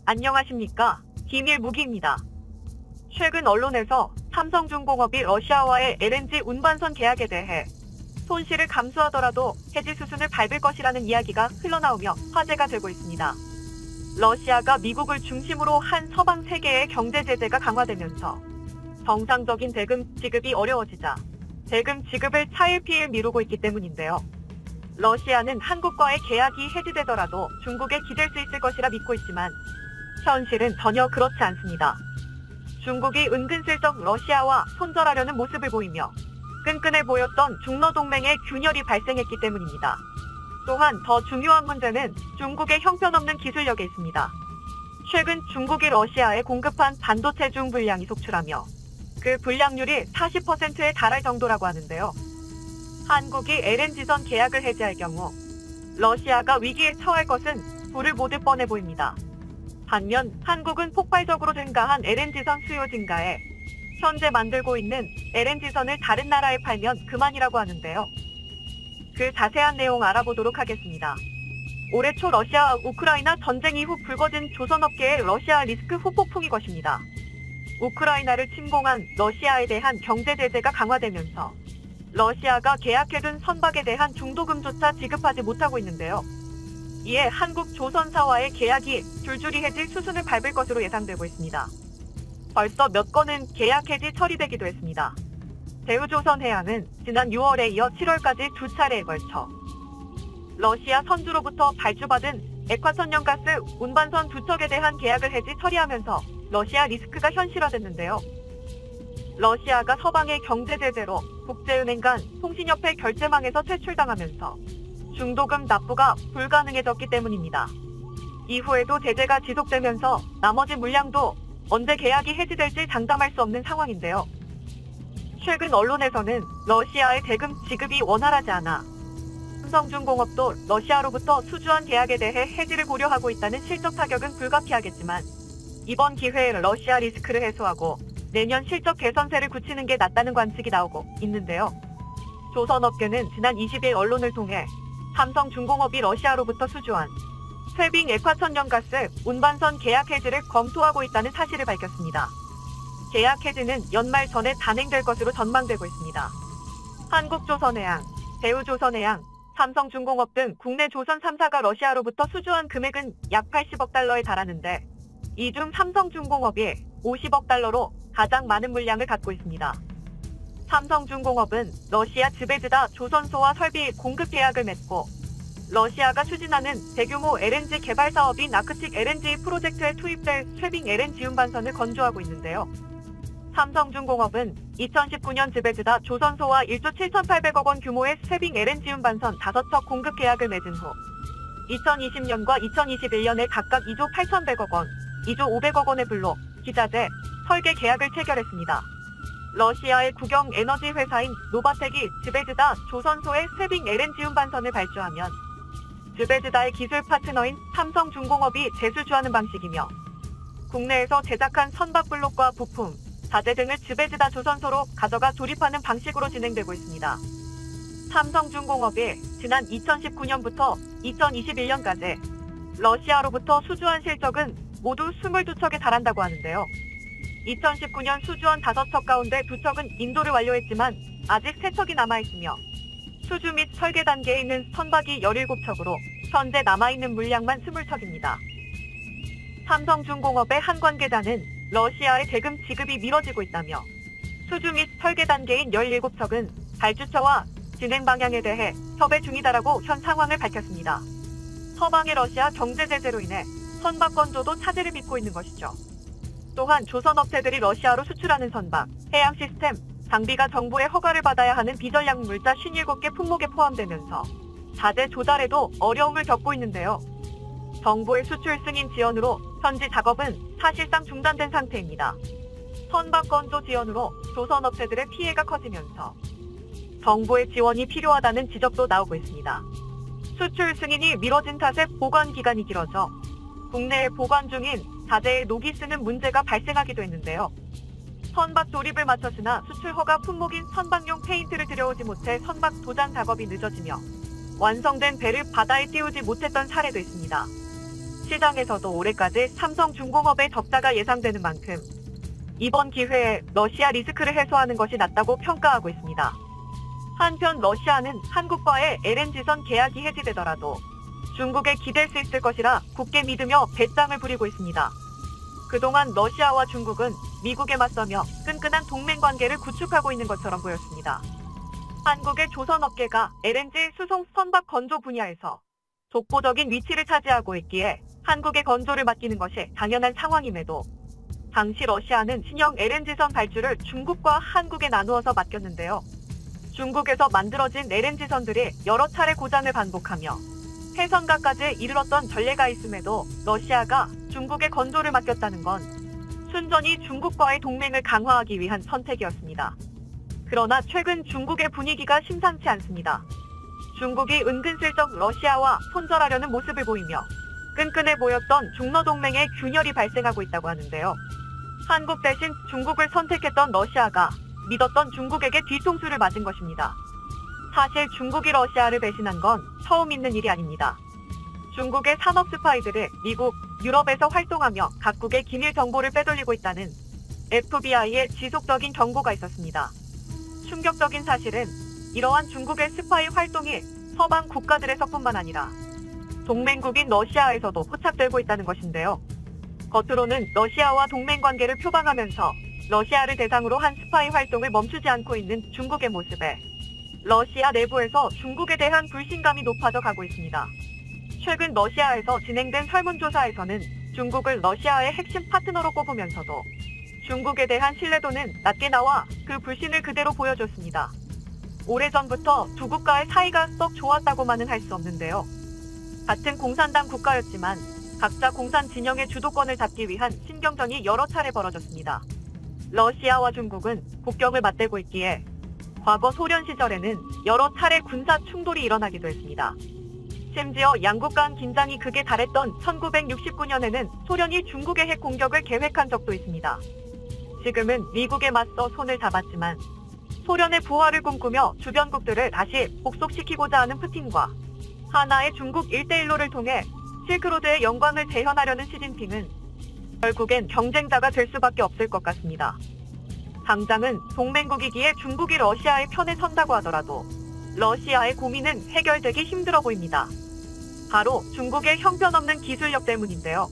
안녕하십니까. 기밀무기입니다. 최근 언론에서 삼성중공업이 러시아와의 LNG 운반선 계약에 대해 손실을 감수하더라도 해지 수순을 밟을 것이라는 이야기가 흘러나오며 화제가 되고 있습니다. 러시아가 미국을 중심으로 한 서방 세계의 경제 제재가 강화되면서 정상적인 대금 지급이 어려워지자 대금 지급을 차일피일 미루고 있기 때문인데요. 러시아는 한국과의 계약이 해지되더라도 중국에 기댈 수 있을 것이라 믿고 있지만 현실은 전혀 그렇지 않습니다. 중국이 은근슬쩍 러시아와 손절하려는 모습을 보이며 끈끈해 보였던 중러동맹에 균열이 발생했기 때문입니다. 또한 더 중요한 문제는 중국의 형편없는 기술력에 있습니다. 최근 중국이 러시아에 공급한 반도체 중 분량이 속출하며 그 분량률이 40%에 달할 정도라고 하는데요. 한국이 LNG선 계약을 해지할 경우 러시아가 위기에 처할 것은 불을 보듯 뻔해 보입니다. 반면 한국은 폭발적으로 증가한 LNG선 수요 증가에 현재 만들고 있는 LNG선을 다른 나라에 팔면 그만이라고 하는데요. 그 자세한 내용 알아보도록 하겠습니다. 올해 초 러시아 우크라이나 전쟁 이후 불거진 조선업계의 러시아 리스크 후폭풍이 것입니다. 우크라이나를 침공한 러시아에 대한 경제 제재가 강화되면서 러시아가 계약해둔 선박에 대한 중도금조차 지급하지 못하고 있는데요. 이에 한국 조선사와의 계약이 줄줄이 해질 수순을 밟을 것으로 예상되고 있습니다. 벌써 몇 건은 계약 해지 처리되기도 했습니다. 대우조선해양은 지난 6월에 이어 7월까지 두 차례에 걸쳐 러시아 선주로부터 발주받은 액화천연가스 운반선 두 척에 대한 계약을 해지 처리하면서 러시아 리스크가 현실화됐는데요. 러시아가 서방의 경제 제재로 국제은행 간 통신협회 결제망에서 퇴출당하면서 중도금 납부가 불가능해졌기 때문입니다. 이후에도 제재가 지속되면서 나머지 물량도 언제 계약이 해지될지 장담할 수 없는 상황인데요. 최근 언론에서는 러시아의 대금 지급이 원활하지 않아 삼성중공업도 러시아로부터 수주한 계약에 대해 해지를 고려하고 있다는 실적 타격은 불가피하겠지만 이번 기회에 러시아 리스크를 해소하고 내년 실적 개선세를 굳히는 게 낫다는 관측이 나오고 있는데요. 조선업계는 지난 20일 언론을 통해 삼성중공업이 러시아로부터 수주한 쇠빙 액화천연가스 운반선 계약 해지를 검토하고 있다는 사실을 밝혔습니다. 계약 해지는 연말 전에 단행될 것으로 전망되고 있습니다. 한국조선해양, 대우조선해양, 삼성중공업 등 국내 조선 3사가 러시아로부터 수주한 금액은 약 80억 달러에 달하는데 이 중 삼성중공업이 50억 달러로 가장 많은 물량을 갖고 있습니다. 삼성중공업은 러시아 즈베즈다 조선소와 설비 공급 계약을 맺고 러시아가 추진하는 대규모 LNG 개발 사업인 아크틱 LNG 프로젝트에 투입될 쇠빙 LNG 운반선을 건조하고 있는데요. 삼성중공업은 2019년 즈베즈다 조선소와 1조 7,800억 원 규모의 쇠빙 LNG 운반선 5척 공급 계약을 맺은 후 2020년과 2021년에 각각 2조 8,100억 원, 2조 500억 원의 불로 기자재, 설계 계약을 체결했습니다. 러시아의 국영 에너지 회사인 노바텍이 즈베즈다 조선소의 쇠빙 LNG 운반선을 발주하면 즈베즈다의 기술 파트너인 삼성중공업이 제수주하는 방식이며 국내에서 제작한 선박 블록과 부품, 자재 등을 즈베즈다 조선소로 가져가 조립하는 방식으로 진행되고 있습니다. 삼성중공업이 지난 2019년부터 2021년까지 러시아로부터 수주한 실적은 모두 22척에 달한다고 하는데요. 2019년 수주한 5척 가운데 2척은 인도를 완료했지만 아직 3척이 남아있으며 수주 및 설계 단계에 있는 선박이 17척으로 현재 남아있는 물량만 20척입니다. 삼성중공업의 한 관계자는 러시아의 대금 지급이 미뤄지고 있다며 수주 및 설계 단계인 17척은 발주처와 진행 방향에 대해 협의 중이다라고 현 상황을 밝혔습니다. 서방의 러시아 경제 제재로 인해 선박 건조도 차질을 빚고 있는 것이죠. 또한 조선업체들이 러시아로 수출하는 선박, 해양 시스템, 장비가 정부의 허가를 받아야 하는 비전략 물자 57개 품목에 포함되면서 자재 조달에도 어려움을 겪고 있는데요. 정부의 수출 승인 지연으로 현지 작업은 사실상 중단된 상태입니다. 선박 건조 지연으로 조선업체들의 피해가 커지면서 정부의 지원이 필요하다는 지적도 나오고 있습니다. 수출 승인이 미뤄진 탓에 보관 기간이 길어져 국내에 보관 중인 자재의 녹이 쓰는 문제가 발생하기도 했는데요. 선박 조립을 마쳤으나 수출 허가 품목인 선박용 페인트를 들여오지 못해 선박 도장 작업이 늦어지며 완성된 배를 바다에 띄우지 못했던 사례도 있습니다. 시장에서도 올해까지 삼성중공업의 적자가 예상되는 만큼 이번 기회에 러시아 리스크를 해소하는 것이 낫다고 평가하고 있습니다. 한편 러시아는 한국과의 LNG선 계약이 해지되더라도 중국에 기댈 수 있을 것이라 굳게 믿으며 배짱을 부리고 있습니다. 그동안 러시아와 중국은 미국에 맞서며 끈끈한 동맹관계를 구축하고 있는 것처럼 보였습니다. 한국의 조선업계가 LNG 수송 선박 건조 분야에서 독보적인 위치를 차지하고 있기에 한국의 건조를 맡기는 것이 당연한 상황임에도 당시 러시아는 신형 LNG선 발주를 중국과 한국에 나누어서 맡겼는데요. 중국에서 만들어진 LNG선들이 여러 차례 고장을 반복하며 폐선가까지 이르렀던 전례가 있음에도 러시아가 중국에 건조를 맡겼다는 건 순전히 중국과의 동맹을 강화하기 위한 선택이었습니다. 그러나 최근 중국의 분위기가 심상치 않습니다. 중국이 은근슬쩍 러시아와 손절하려는 모습을 보이며 끈끈해 보였던 중러동맹에 균열이 발생하고 있다고 하는데요. 한국 대신 중국을 선택했던 러시아가 믿었던 중국에게 뒤통수를 맞은 것입니다. 사실 중국이 러시아를 배신한 건 처음 있는 일이 아닙니다. 중국의 산업 스파이들이 미국, 유럽에서 활동하며 각국의 기밀 정보를 빼돌리고 있다는 FBI의 지속적인 경고가 있었습니다. 충격적인 사실은 이러한 중국의 스파이 활동이 서방 국가들에서뿐만 아니라 동맹국인 러시아에서도 포착되고 있다는 것인데요. 겉으로는 러시아와 동맹관계를 표방하면서 러시아를 대상으로 한 스파이 활동을 멈추지 않고 있는 중국의 모습에 러시아 내부에서 중국에 대한 불신감이 높아져 가고 있습니다. 최근 러시아에서 진행된 설문조사에서는 중국을 러시아의 핵심 파트너로 꼽으면서도 중국에 대한 신뢰도는 낮게 나와 그 불신을 그대로 보여줬습니다. 오래전부터 두 국가의 사이가 썩 좋았다고만은 할 수 없는데요. 같은 공산당 국가였지만 각자 공산 진영의 주도권을 잡기 위한 신경전이 여러 차례 벌어졌습니다. 러시아와 중국은 국경을 맞대고 있기에 과거 소련 시절에는 여러 차례 군사 충돌이 일어나기도 했습니다. 심지어 양국 간 긴장이 극에 달했던 1969년에는 소련이 중국의 핵 공격을 계획한 적도 있습니다. 지금은 미국에 맞서 손을 잡았지만 소련의 부활을 꿈꾸며 주변국들을 다시 복속시키고자 하는 푸틴과 하나의 중국 1대1로를 통해 실크로드의 영광을 재현하려는 시진핑은 결국엔 경쟁자가 될 수밖에 없을 것 같습니다. 당장은 동맹국이기에 중국이 러시아의 편에 선다고 하더라도 러시아의 고민은 해결되기 힘들어 보입니다. 바로 중국의 형편없는 기술력 때문인데요.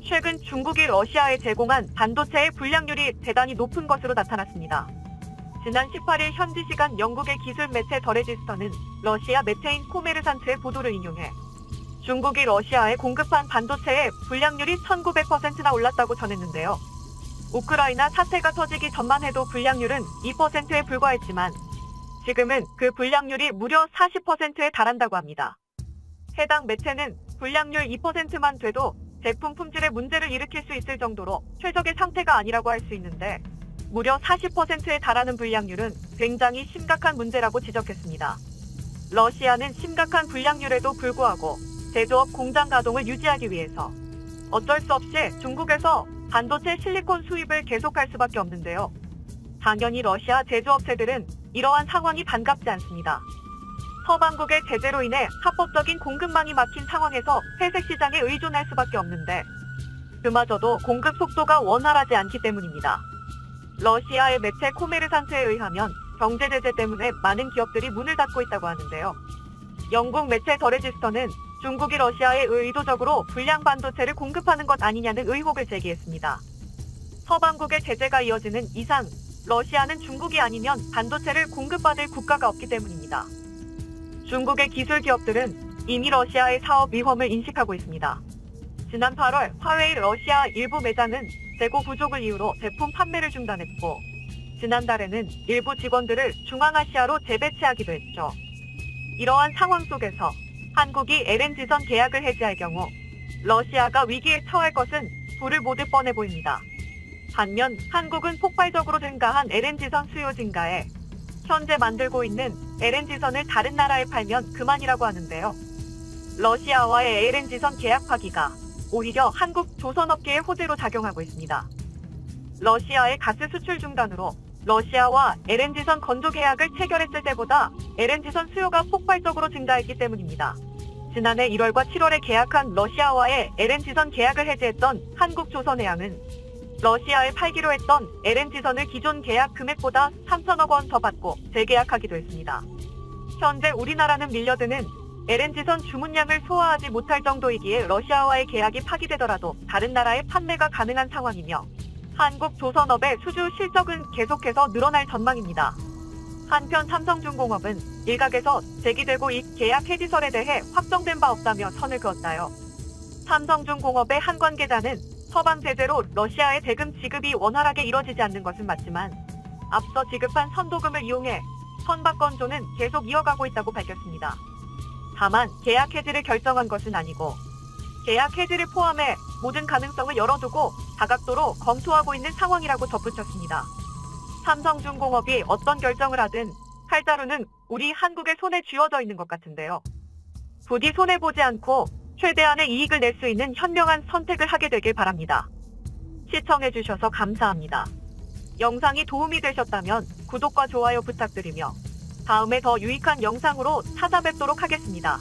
최근 중국이 러시아에 제공한 반도체의 불량률이 대단히 높은 것으로 나타났습니다. 지난 18일 현지 시간 영국의 기술 매체 더 레지스터는 러시아 매체인 코메르산트의 보도를 인용해 중국이 러시아에 공급한 반도체의 불량률이 1900%나 올랐다고 전했는데요. 우크라이나 사태가 터지기 전만 해도 불량률은 2%에 불과했지만 지금은 그 불량률이 무려 40%에 달한다고 합니다. 해당 매체는 불량률 2%만 돼도 제품 품질에 문제를 일으킬 수 있을 정도로 최적의 상태가 아니라고 할 수 있는데 무려 40%에 달하는 불량률은 굉장히 심각한 문제라고 지적했습니다. 러시아는 심각한 불량률에도 불구하고 제조업 공장 가동을 유지하기 위해서 어쩔 수 없이 중국에서 반도체 실리콘 수입을 계속할 수밖에 없는데요. 당연히 러시아 제조업체들은 이러한 상황이 반갑지 않습니다. 서방국의 제재로 인해 합법적인 공급망이 막힌 상황에서 회색 시장에 의존할 수밖에 없는데 그마저도 공급 속도가 원활하지 않기 때문입니다. 러시아의 매체 코메르산트에 의하면 경제 제재 때문에 많은 기업들이 문을 닫고 있다고 하는데요. 영국 매체 더 레지스터는 중국이 러시아에 의도적으로 불량 반도체를 공급하는 것 아니냐는 의혹을 제기했습니다. 서방국의 제재가 이어지는 이상 러시아는 중국이 아니면 반도체를 공급받을 국가가 없기 때문입니다. 중국의 기술 기업들은 이미 러시아의 사업 위험을 인식하고 있습니다. 지난 8월 화웨이 러시아 일부 매장은 재고 부족을 이유로 제품 판매를 중단했고 지난달에는 일부 직원들을 중앙아시아로 재배치하기도 했죠. 이러한 상황 속에서 한국이 LNG선 계약을 해지할 경우 러시아가 위기에 처할 것은 불을 못 들 뻔해 보입니다. 반면 한국은 폭발적으로 증가한 LNG선 수요 증가에 현재 만들고 있는 LNG선을 다른 나라에 팔면 그만이라고 하는데요. 러시아와의 LNG선 계약 파기가 오히려 한국 조선업계의 호재로 작용하고 있습니다. 러시아의 가스 수출 중단으로 러시아와 LNG선 건조 계약을 체결했을 때보다 LNG선 수요가 폭발적으로 증가했기 때문입니다. 지난해 1월과 7월에 계약한 러시아와의 LNG선 계약을 해지했던 한국조선해양은 러시아에 팔기로 했던 LNG선을 기존 계약 금액보다 3천억 원 더 받고 재계약하기도 했습니다. 현재 우리나라는 밀려드는 LNG선 주문량을 소화하지 못할 정도이기에 러시아와의 계약이 파기되더라도 다른 나라에 판매가 가능한 상황이며 한국조선업의 수주 실적은 계속해서 늘어날 전망입니다. 한편 삼성중공업은 일각에서 제기되고 이 계약 해지설에 대해 확정된 바 없다며 선을 그었다요. 삼성중공업의 한 관계자는 서방 제재로 러시아의 대금 지급이 원활하게 이뤄지지 않는 것은 맞지만 앞서 지급한 선도금을 이용해 선박건조는 계속 이어가고 있다고 밝혔습니다. 다만 계약 해지를 결정한 것은 아니고 계약 해지를 포함해 모든 가능성을 열어두고 다각도로 검토하고 있는 상황이라고 덧붙였습니다. 삼성중공업이 어떤 결정을 하든 칼자루는 우리 한국의 손에 쥐어져 있는 것 같은데요. 부디 손해보지 않고 최대한의 이익을 낼 수 있는 현명한 선택을 하게 되길 바랍니다. 시청해주셔서 감사합니다. 영상이 도움이 되셨다면 구독과 좋아요 부탁드리며 다음에 더 유익한 영상으로 찾아뵙도록 하겠습니다.